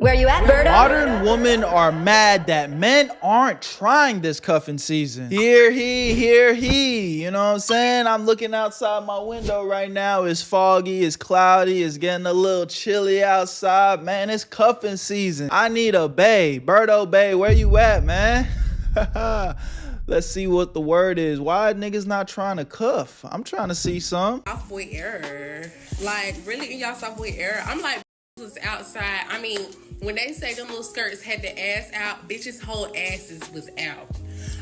Where you at, Berto? Modern women are mad that men aren't trying this cuffing season. Hear he, you know what I'm saying? I'm looking outside my window right now. It's foggy, it's cloudy, it's getting a little chilly outside. Man, it's cuffing season. I need a bae. Berto bae, where you at, man? Let's see what the word is. Why niggas not trying to cuff? I'm trying to see some. Soft boy error. Like, really in y'all soft boy error? I'm like, was outside. I mean, when they say them little skirts had the ass out, bitches' whole asses was out.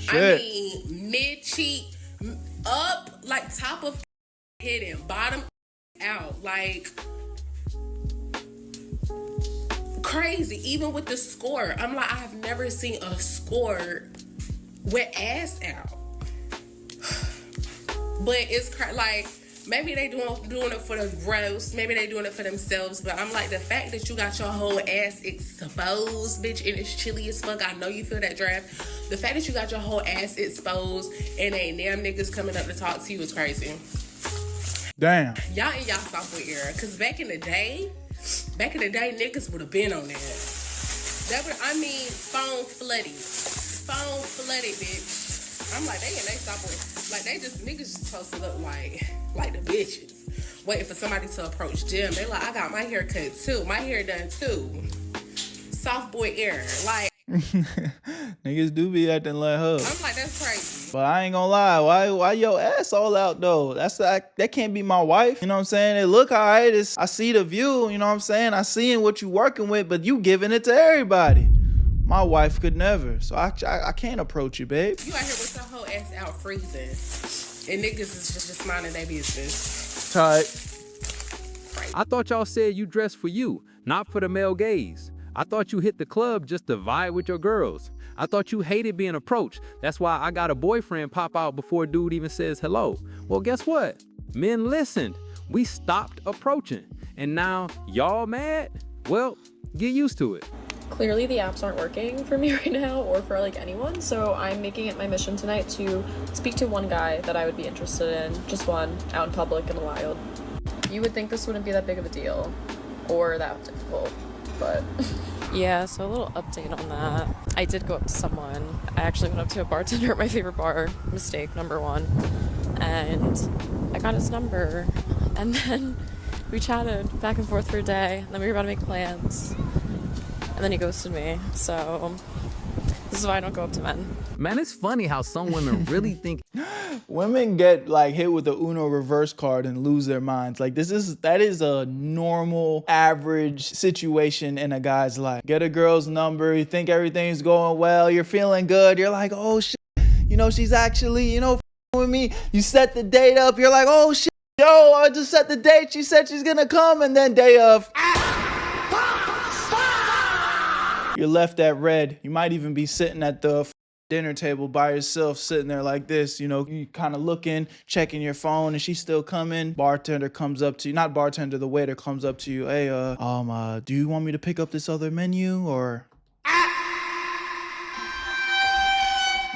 Shit. I mean, mid cheek up, like top of hidden, bottom out, like crazy. Even with the score, I'm like, I've never seen a score with ass out. But it's like, maybe they doing it for the gross. Maybe they doing it for themselves. But I'm like, the fact that you got your whole ass exposed, bitch, and it's chilly as fuck. I know you feel that draft. The fact that you got your whole ass exposed and ain't damn niggas coming up to talk to you is crazy. Damn. Y'all in y'all sophomore era. Because back in the day, niggas would have been on that. I mean, phone flooded, bitch. I'm like, they in they sophomore. Like, niggas just supposed to look like the bitches. Waiting for somebody to approach Jim. They like, I got my hair cut too. My hair done too. Soft boy error. Like, niggas do be acting like her. I'm like, that's crazy. But I ain't gonna lie, why your ass all out though? That can't be my wife. You know what I'm saying? It look alright. I see the view, you know what I'm saying? I seeing what you working with, but you giving it to everybody. My wife could never, so I can't approach you, babe. You out here with your whole ass out freezing, and niggas is just minding their business. Tight. I thought y'all said you dressed for you, not for the male gaze. I thought you hit the club just to vibe with your girls. I thought you hated being approached. That's why I got a boyfriend pop out before a dude even says hello. Well, guess what? Men listened. We stopped approaching. And now y'all mad? Well, get used to it. Clearly the apps aren't working for me right now or for like anyone, so I'm making it my mission tonight to speak to one guy that I would be interested in, just one, out in public in the wild. You would think this wouldn't be that big of a deal or that difficult, but yeah, so a little update on that. I did go up to someone. I actually went up to a bartender at my favorite bar, mistake number one, and I got his number, and then we chatted back and forth for a day, and then we were about to make plans. And then he ghosted me, so this is why I don't go up to men. Man, it's funny how some women really think women get like hit with the Uno reverse card and lose their minds. Like that is a normal, average situation in a guy's life. Get a girl's number, you think everything's going well, you're feeling good, you're like, oh shit, you know, she's actually, you know, with me. You set the date up, you're like, oh shit, yo, I just set the date, she said she's gonna come, and then day of, you're left at red. You might even be sitting at the dinner table by yourself, sitting there like this, you know, you kind of looking, checking your phone, and she's still coming. Bartender comes up to you, not bartender, the waiter comes up to you. Hey, do you want me to pick up this other menu or?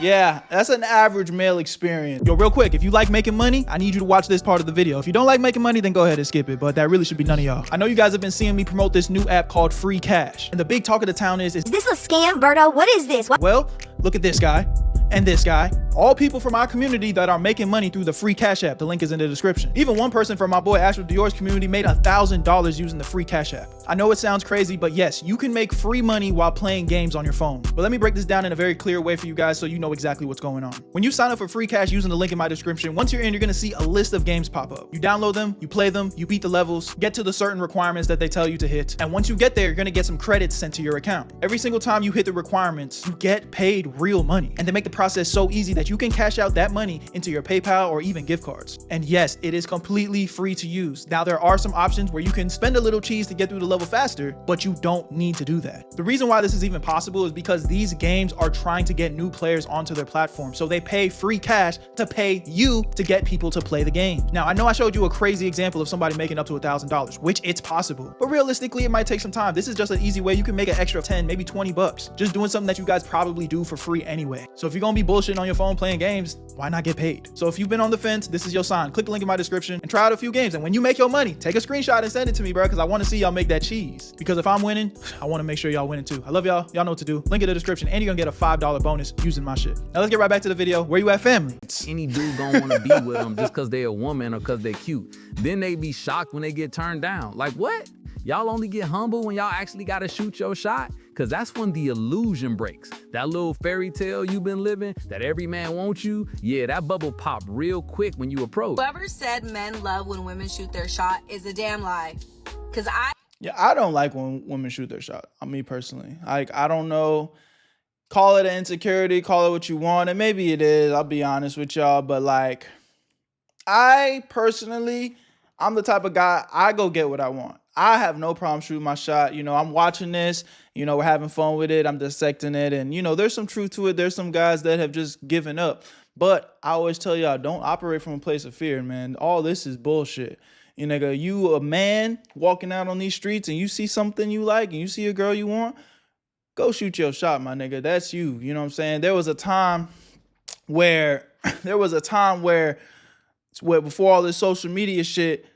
Yeah, that's an average male experience. Yo, real quick, if you like making money, I need you to watch this part of the video. If you don't like making money, then go ahead and skip it, but that really should be none of y'all. I know you guys have been seeing me promote this new app called Free Cash, and the big talk of the town is this a scam, Berto? What is this? Well, look at this guy and this guy. All people from our community that are making money through the Free Cash app. The link is in the description. Even one person from my boy Astro Dior's community made $1,000 using the Free Cash app. I know it sounds crazy, but yes, you can make free money while playing games on your phone. But let me break this down in a very clear way for you guys so you know exactly what's going on. When you sign up for Free Cash using the link in my description, once you're in, you're gonna see a list of games pop up. You download them, you play them, you beat the levels, get to the certain requirements that they tell you to hit. And once you get there, you're gonna get some credits sent to your account. Every single time you hit the requirements, you get paid real money. And they make the process so easy that you can cash out that money into your PayPal or even gift cards. And yes, it is completely free to use. Now, there are some options where you can spend a little cheese to get through the level faster, but you don't need to do that. The reason why this is even possible is because these games are trying to get new players onto their platform. So they pay free cash to pay you to get people to play the game. Now, I know I showed you a crazy example of somebody making up to $1,000, which it's possible, but realistically, it might take some time. This is just an easy way you can make an extra 10, maybe 20 bucks, just doing something that you guys probably do for free anyway. So if you're gonna be bullshitting on your phone phone playing games, why not get paid? So if you've been on the fence, this is your sign. Click the link in my description and try out a few games. And when you make your money, take a screenshot and send it to me, bro, because I want to see y'all make that cheese. Because if I'm winning, I want to make sure y'all winning too. I love y'all. Y'all know what to do. Link in the description, and you're gonna get a $5 bonus using my shit. Now let's get right back to the video. Where you at, family? Any dude gonna wanna be with them just cause they're a woman or cause they're cute. Then they be shocked when they get turned down. Like, what? Y'all only get humble when y'all actually gotta shoot your shot? Cause that's when the illusion breaks. That little fairy tale you've been living, that every man wants you, yeah, that bubble pop real quick when you approach. Whoever said men love when women shoot their shot is a damn lie. Cause I don't like when women shoot their shot. Me personally. Like, I don't know. Call it an insecurity, call it what you want, and maybe it is, I'll be honest with y'all, but like, I personally, I'm the type of guy, I go get what I want. I have no problem shooting my shot. You know, I'm watching this, you know, we're having fun with it, I'm dissecting it, and you know, there's some truth to it. There's some guys that have just given up. But I always tell y'all, don't operate from a place of fear, man. All this is bullshit. You nigga, you a man walking out on these streets and you see something you like and you see a girl you want, go shoot your shot, my nigga. That's you. You know what I'm saying? There was a time where before all this social media shit,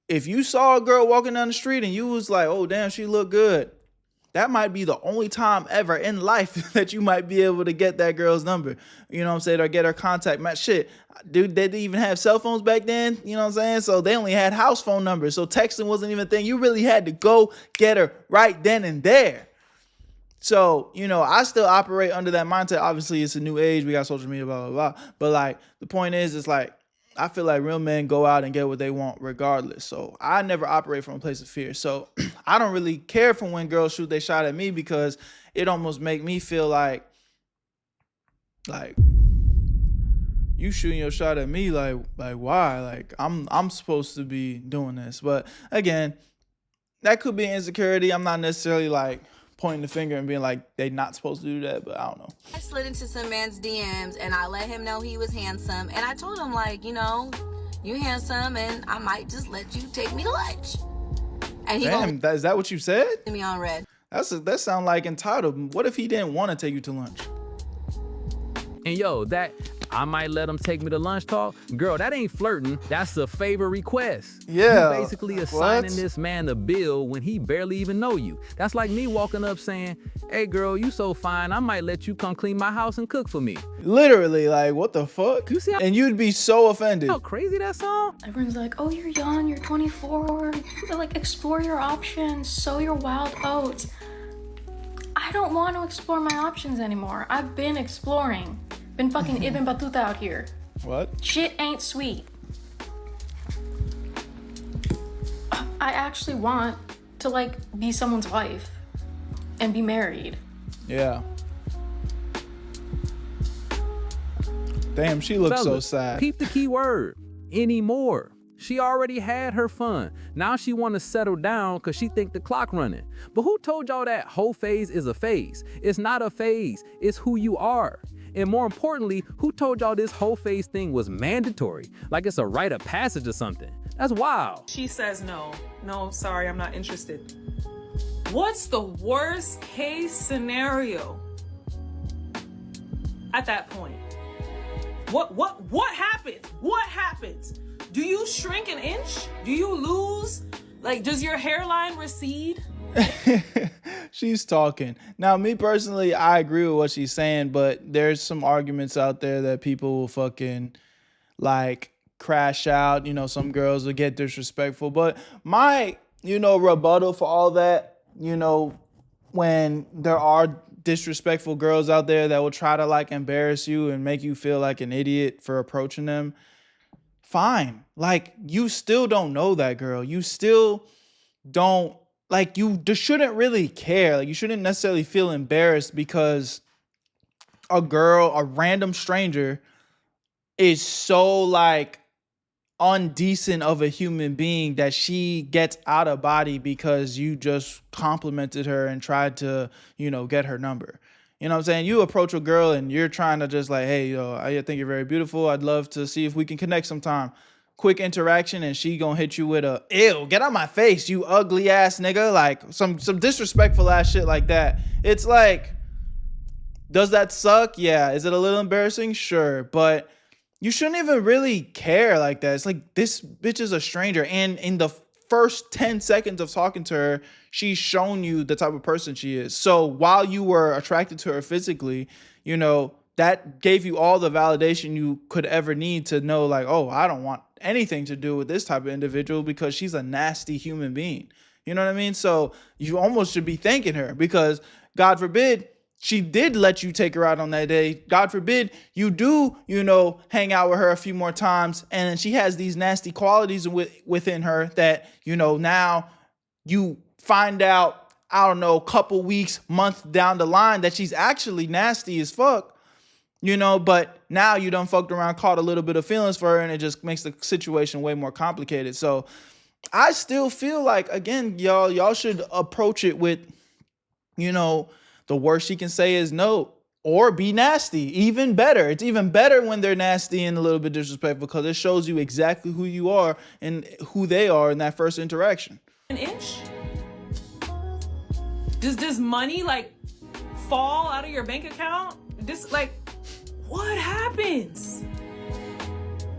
if you saw a girl walking down the street and you was like, oh, damn, she look good, that might be the only time ever in life that you might be able to get that girl's number. You know what I'm saying? Or get her contact. Man, shit, dude, they didn't even have cell phones back then. You know what I'm saying? So they only had house phone numbers. So texting wasn't even a thing. You really had to go get her right then and there. So, you know, I still operate under that mindset. Obviously, it's a new age. We got social media, blah, blah, blah. But, like, the point is, it's like, I feel like real men go out and get what they want regardless. So I never operate from a place of fear. So I don't really care for when girls shoot their shot at me because it almost make me feel like you shooting your shot at me, like why? Like I'm supposed to be doing this. But again, that could be insecurity. I'm not necessarily like pointing the finger and being like they not supposed to do that, but I don't know. I slid into some man's DMs and I let him know he was handsome, and I told him, like, you know, you're handsome and I might just let you take me to lunch. And he Damn, is that what you said? me on red. That sound like entitled. What if he didn't want to take you to lunch? And yo, that I might let him take me to lunch talk, girl, that ain't flirting. That's a favor request. Yeah. You basically assigning this man the bill when he barely even know you. That's like me walking up saying, hey girl, you so fine, I might let you come clean my house and cook for me. Literally, like, what the fuck? You see and you'd be so offended. How crazy that song? Everyone's like, oh, you're young, you're 24, like, explore your options, sow your wild oats. I don't want to explore my options anymore. I've been exploring. Been fucking Ibn Battuta out here. What? Shit ain't sweet. I actually want to, like, be someone's wife and be married. Yeah. Damn, she looks so Fellas, sad. Peep the key word, anymore. She already had her fun. Now she want to settle down because she think the clock running. But who told y'all that whole phase is a phase? It's not a phase, it's who you are. And more importantly, who told y'all this whole phase thing was mandatory? Like it's a rite of passage or something. That's wild. She says no. No, sorry, I'm not interested. What's the worst case scenario at that point? What happens? What happens? Do you shrink an inch? Do you lose? Like, does your hairline recede? She's talking. Now, me personally, I agree with what she's saying, but there's some arguments out there that people will fucking like crash out. You know, some girls will get disrespectful. But my, rebuttal for all that, when there are disrespectful girls out there that will try to like embarrass you and make you feel like an idiot for approaching them, fine. Like, you still don't know that girl. You still don't. Like, you just shouldn't really care. Like, you shouldn't necessarily feel embarrassed because a random stranger is so, like, undecent of a human being that she gets out of body because you just complimented her and tried to, get her number. You know what I'm saying? You approach a girl and you're trying to just like, hey, I think you're very beautiful. I'd love to see if we can connect sometime. Quick interaction, and she gonna hit you with a, ew, get out my face, you ugly ass nigga. Like some disrespectful ass shit like that. It's like, Does that suck? Yeah. Is it a little embarrassing? Sure. But you shouldn't even really care like that. It's like, this bitch is a stranger. And in the first 10 seconds of talking to her, she's shown you the type of person she is. So while you were attracted to her physically, you know, that gave you all the validation you could ever need to know, like, oh, I don't want anything to do with this type of individual because she's a nasty human being. You know what I mean? So you almost should be thanking her because, God forbid, she did let you take her out on that day. God forbid you do, you know, hang out with her a few more times. And then she has these nasty qualities within her that, you know, now you find out, I don't know, couple weeks, month down the line that she's actually nasty as fuck, you know, but now you done fucked around, caught a little bit of feelings for her, and it just makes the situation way more complicated. So I still feel like, again, y'all should approach it with, you know, the worst she can say is no, or be nasty. Even better. It's even better when they're nasty and a little bit disrespectful because it shows you exactly who you are and who they are in that first interaction. An inch? Does money like fall out of your bank account? What happens?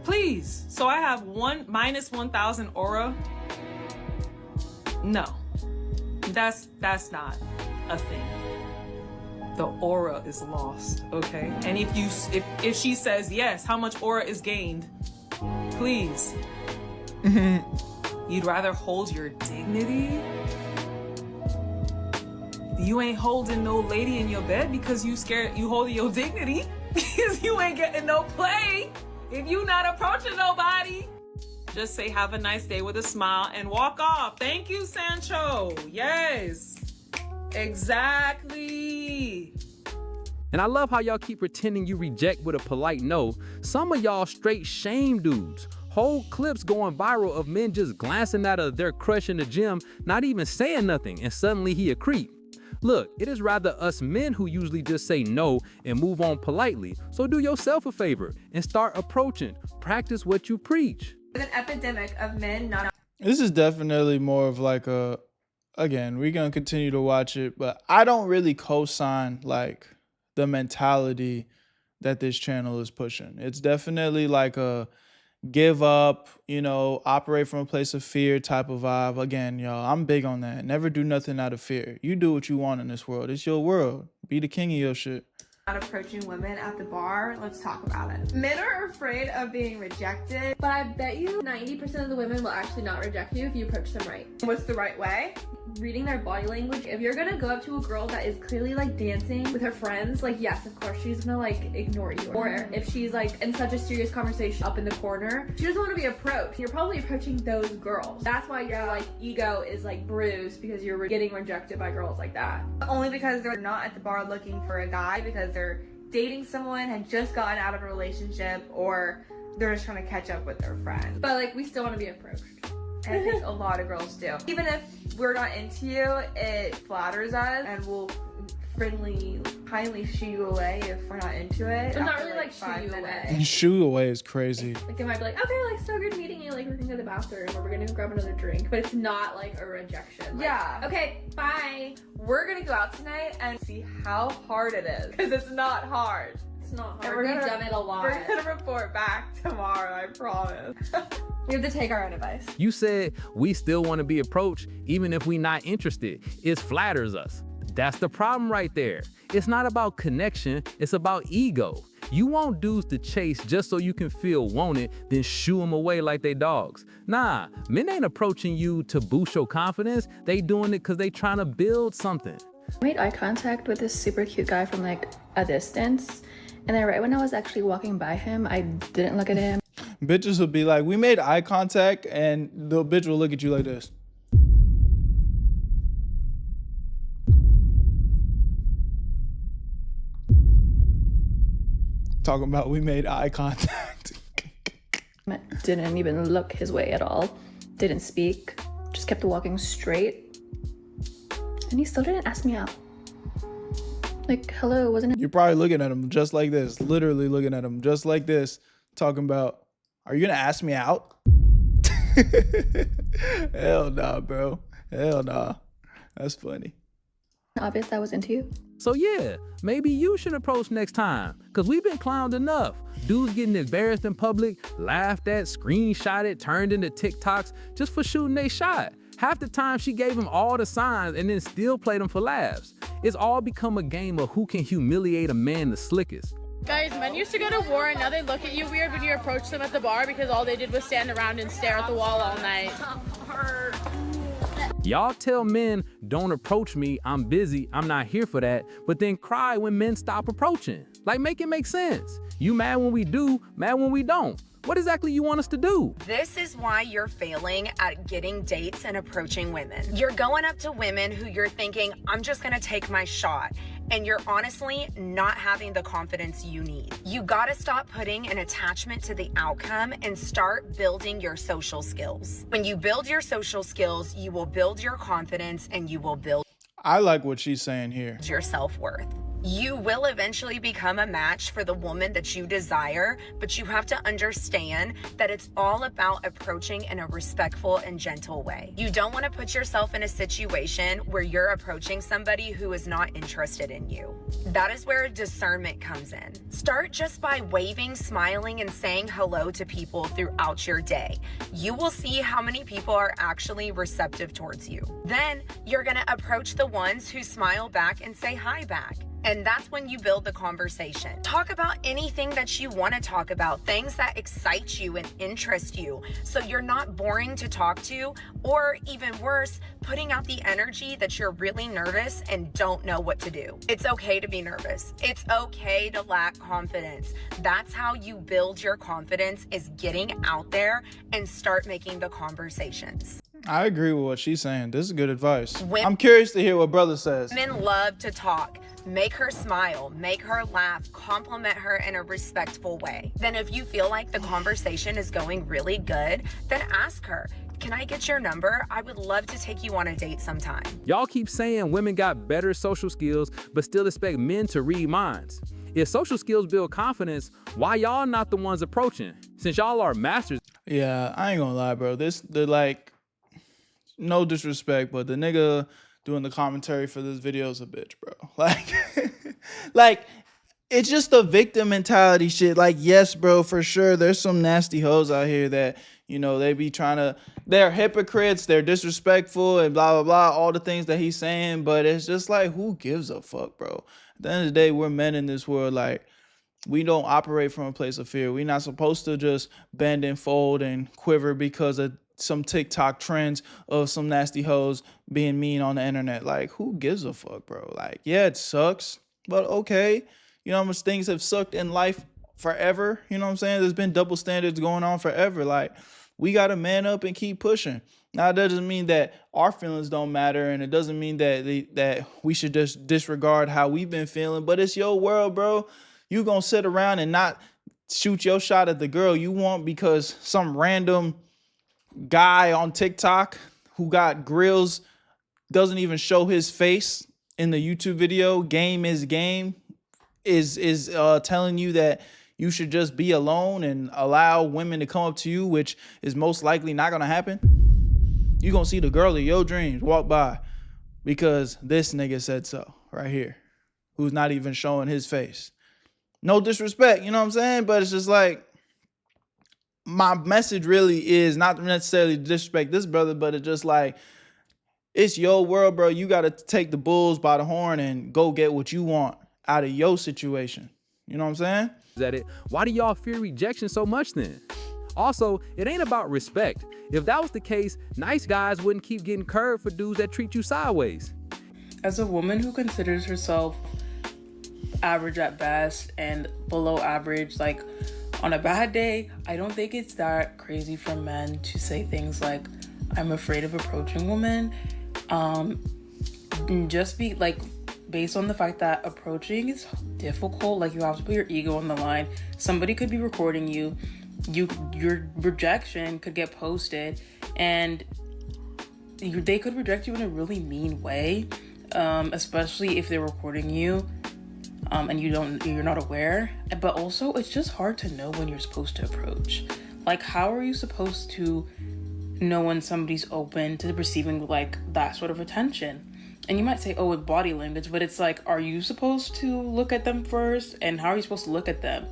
Please. So I have minus 1,000 aura. No, that's not a thing. The aura is lost, okay? And if she says yes, how much aura is gained? Please. You'd rather hold your dignity? You ain't holding no lady in your bed because you scared you holding your dignity because you ain't getting no play. If you not approaching nobody, just say have a nice day with a smile and walk off. Thank you, Sancho. Yes. Exactly. And I love how y'all keep pretending you reject with a polite no. Some of y'all straight shame dudes. Whole clips going viral of men just glancing at their crush in the gym, not even saying nothing, and suddenly he a creep. Look, it is rather us men who usually just say no and move on politely. So do yourself a favor and start approaching. Practice what you preach. An epidemic of men not. This is definitely more of like a, again, we're going to continue to watch it, but I don't really co-sign like the mentality that this channel is pushing. It's definitely like a give up, you know, operate from a place of fear type of vibe. Again, y'all, I'm big on that. Never do nothing out of fear. You do what you want in this world. It's your world. Be the king of your shit. Not approaching women at the bar. Let's talk about it. Men are afraid of being rejected, but I bet you 90% of the women will actually not reject you if you approach them right. What's the right way? Reading their body language. If you're gonna go up to a girl that is clearly like dancing with her friends, like yes, of course she's gonna like ignore you. Or if she's like in such a serious conversation up in the corner, she doesn't want to be approached. You're probably approaching those girls. That's why your like ego is like bruised because you're getting rejected by girls like that. Only because they're not at the bar looking for a guy because they're dating someone, had just gotten out of a relationship, or they're just trying to catch up with their friends. But like we still want to be approached. And I think a lot of girls do. Even if we're not into you, it flatters us and we'll kindly shoo you away if we're not into it. But not really like shoo you away. Shoo away is crazy. Like it might be like, okay, like so good meeting you, like we're gonna go to the bathroom or we're gonna grab another drink. But it's not like a rejection. Like, yeah. Okay, bye. We're gonna go out tonight and see how hard it is. Because it's not hard. It's not hard. We've done it a lot. We're gonna report back tomorrow, I promise. We have to take our own advice. You said we still want to be approached even if we not interested. It flatters us. That's the problem right there. It's not about connection, it's about ego. You want dudes to chase just so you can feel wanted, then shoo them away like they dogs. Nah, men ain't approaching you to boost your confidence. They doing it because they trying to build something. I made eye contact with this super cute guy from like a distance. And then right when I was actually walking by him, I didn't look at him. Bitches would be like, we made eye contact, and the bitch will look at you like this. Talking about we made eye contact. Didn't even look his way at all. Didn't speak. Just kept walking straight. And he still didn't ask me out. Like, hello, wasn't it? You're probably looking at him just like this. Literally looking at him just like this. Talking about, are you gonna ask me out? Hell nah, bro. Hell nah. That's funny. Obvious that was into you. So yeah, maybe you should approach next time, cause we've been clowned enough. Dudes getting embarrassed in public, laughed at, screenshotted, turned into TikToks just for shooting they shot. Half the time she gave him all the signs and then still played them for laughs. It's all become a game of who can humiliate a man the slickest. Guys, men used to go to war and now they look at you weird when you approach them at the bar because all they did was stand around and stare at the wall all night. Y'all tell men, don't approach me, I'm busy, I'm not here for that, but then cry when men stop approaching. Like, make it make sense. You mad when we do, mad when we don't. What exactly you want us to do? This is why you're failing at getting dates and approaching women. You're going up to women who you're thinking, I'm just gonna take my shot. And you're honestly not having the confidence you need. You gotta stop putting an attachment to the outcome and start building your social skills. When you build your social skills, you will build your confidence and you will build I like what she's saying here. your self-worth. You will eventually become a match for the woman that you desire, but you have to understand that it's all about approaching in a respectful and gentle way. You don't want to put yourself in a situation where you're approaching somebody who is not interested in you. That is where discernment comes in. Start just by waving, smiling, and saying hello to people throughout your day. You will see how many people are actually receptive towards you. Then you're going to approach the ones who smile back and say hi back. And that's when you build the conversation. Talk about anything that you want to talk about, things that excite you and interest you, so you're not boring to talk to, or even worse, putting out the energy that you're really nervous and don't know what to do. It's okay to be nervous. It's okay to lack confidence. That's how you build your confidence, is getting out there and start making the conversations. I agree with what she's saying. This is good advice. I'm curious to hear what brother says. Women love to talk. Make her smile, make her laugh, compliment her in a respectful way. Then if you feel like the conversation is going really good, then ask her, can I get your number? I would love to take you on a date sometime. Y'all keep saying women got better social skills, but still expect men to read minds. If social skills build confidence, why y'all not the ones approaching? Since y'all are masters. Yeah, I ain't gonna lie, bro. No disrespect, but the nigga doing the commentary for this video is a bitch, bro. Like, it's just a victim mentality shit. Like, yes, bro, for sure, there's some nasty hoes out here that, you know, they be they're hypocrites, they're disrespectful, and blah, blah, blah, all the things that he's saying, but it's just like, who gives a fuck, bro? At the end of the day, we're men in this world, like, we don't operate from a place of fear. We're not supposed to just bend and fold and quiver because of some TikTok trends of some nasty hoes being mean on the internet. Like, who gives a fuck, bro? Like, yeah, it sucks, but okay. You know how much things have sucked in life forever? You know what I'm saying? There's been double standards going on forever. Like, we got to man up and keep pushing. Now, that doesn't mean that our feelings don't matter, and it doesn't mean that we should just disregard how we've been feeling, but it's your world, bro. You gonna sit around and not shoot your shot at the girl you want because some random guy on TikTok who got grills doesn't even show his face in the YouTube video. Game is game is telling you that you should just be alone and allow women to come up to you, which is most likely not gonna happen. You gonna see the girl of your dreams walk by because this nigga said so right here, who's not even showing his face. No disrespect, you know what I'm saying? But it's just like, my message really is not necessarily to disrespect this brother, but it's just like, it's your world, bro. You got to take the bulls by the horn and go get what you want out of your situation. You know what I'm saying? Is that it? Why do y'all fear rejection so much then? Also, it ain't about respect. If that was the case, nice guys wouldn't keep getting curved for dudes that treat you sideways. As a woman who considers herself average at best and below average, like on a bad day, I don't think it's that crazy for men to say things like, I'm afraid of approaching women. Just be like, based on the fact that approaching is difficult, like you have to put your ego on the line. Somebody could be recording you, your rejection could get posted, and they could reject you in a really mean way, especially if they're recording you. And you're not aware. But also, it's just hard to know when you're supposed to approach. Like, how are you supposed to know when somebody's open to receiving like that sort of attention? And you might say, oh, with body language, but it's like, are you supposed to look at them first? And how are you supposed to look at them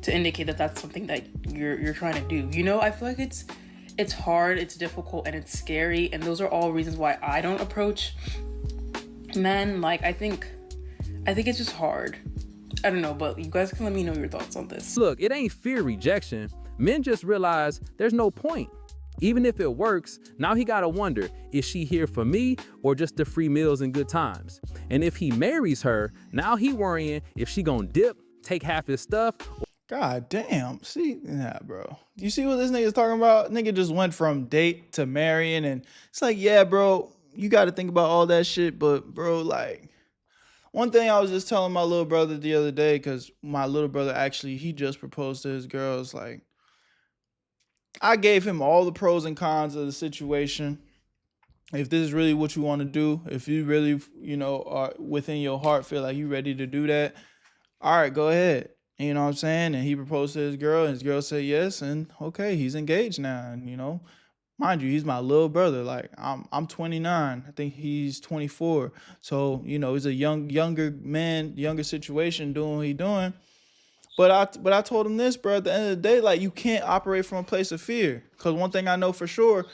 to indicate that that's something that you're trying to do? You know, I feel like it's hard, it's difficult, and it's scary. And those are all reasons why I don't approach men. Like, I think it's just hard. I don't know, but you guys can let me know your thoughts on this. Look, it ain't fear rejection. Men just realize there's no point. Even if it works, now he gotta wonder, is she here for me or just the free meals and good times? And if he marries her, now he worrying if she gonna dip, take half his stuff. God damn. See, nah, bro. You see what this nigga's talking about? Nigga just went from date to marrying, and it's like, yeah, bro, you gotta think about all that shit, but bro, like, one thing I was just telling my little brother the other day, because my little brother actually, he just proposed to his girl. It's like, I gave him all the pros and cons of the situation. If this is really what you want to do, if you really, you know, are within your heart feel like you ready to do that, all right, go ahead. You know what I'm saying? And he proposed to his girl, and his girl said yes, and okay, he's engaged now. And, you know, mind you, he's my little brother. Like, I'm 29. I think he's 24. So, you know, he's a younger man, younger situation doing what he's doing. But I told him this, bro, at the end of the day, like, you can't operate from a place of fear. Because one thing I know for sure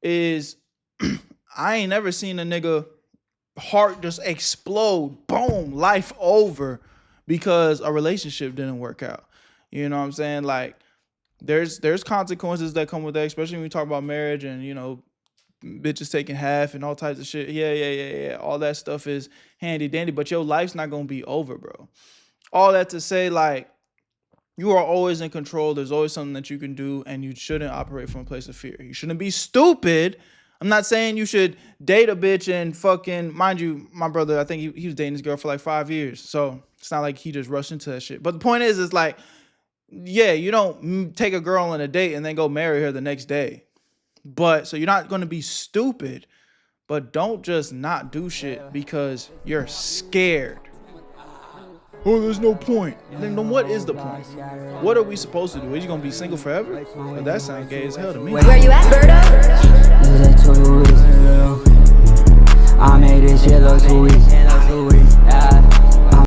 is I ain't never seen a nigga heart just explode, boom, life over, because a relationship didn't work out. You know what I'm saying? Like, there's consequences that come with that, especially when we talk about marriage and, you know, bitches taking half and all types of shit. Yeah. All that stuff is handy dandy, but your life's not going to be over, bro. All that to say, like, you are always in control. There's always something that you can do, and you shouldn't operate from a place of fear. You shouldn't be stupid. I'm not saying you should date a bitch and fucking, mind you, my brother, I think he was dating his girl for like 5 years. So it's not like he just rushed into that shit. But the point is like, yeah, you don't take a girl on a date and then go marry her the next day. But so you're not going to be stupid, but don't just not do shit because you're scared. Oh, there's no point. Then what is the point? What are we supposed to do? Are you gonna be single forever? Well, that sounds gay as hell to me. Where you at, Berto?